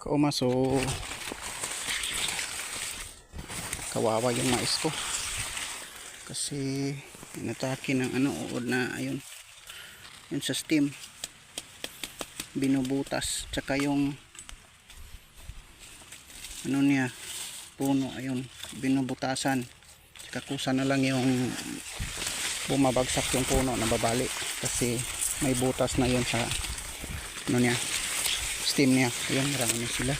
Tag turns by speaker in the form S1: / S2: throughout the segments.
S1: kaumaso, kawawa yung mais ko kasi inatake ng uod na ayun, yun sa stem, binubutas, tsaka yung niya puno, ayun, binubutasan, tsaka kusa na lang yung bumabagsak yung puno, nababali kasi may butas na yun sa niya, stem niya. Ayun, marami sila.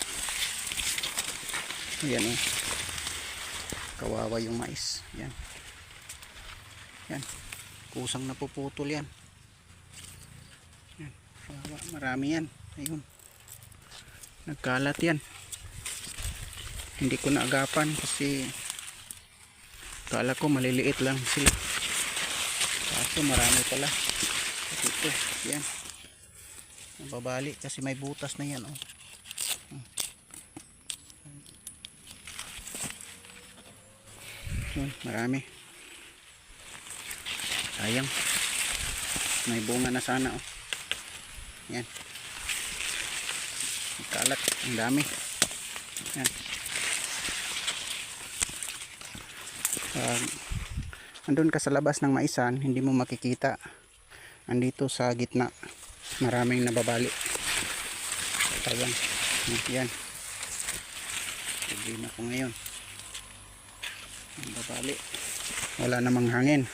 S1: Ayan kawawa yung mais. Yan, yan, kusang napuputol yan. Yan, kawawa, marami yan. Ayun, nagkalat yan. Hindi ko naagapan kasi kala ko maliliit lang sila, kaso marami pala. Ito, yan, nababali kasi may butas na yan. Yun, marami. Sayang, may bunga na sana. Yan, kalat, ang dami. Yan, andun ka sa labas ng maisan, hindi mo makikita. Andito sa gitna, maraming nababali. Sayang. Yan, hindi na ko ngayon nababali, wala namang hangin,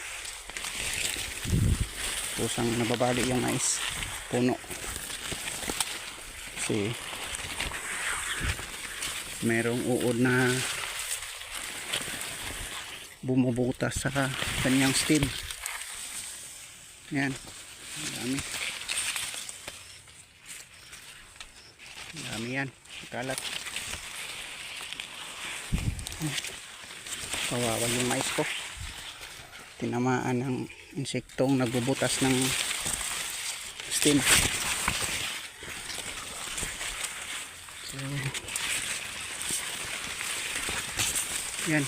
S1: kusang nababali yung mais puno kasi merong uod na bumubutas sa kanyang stem. Yan, dami yan, kalat. Kawawa yung mais ko, tinamaan ng insektong nagbubutas ng stem. So, yan,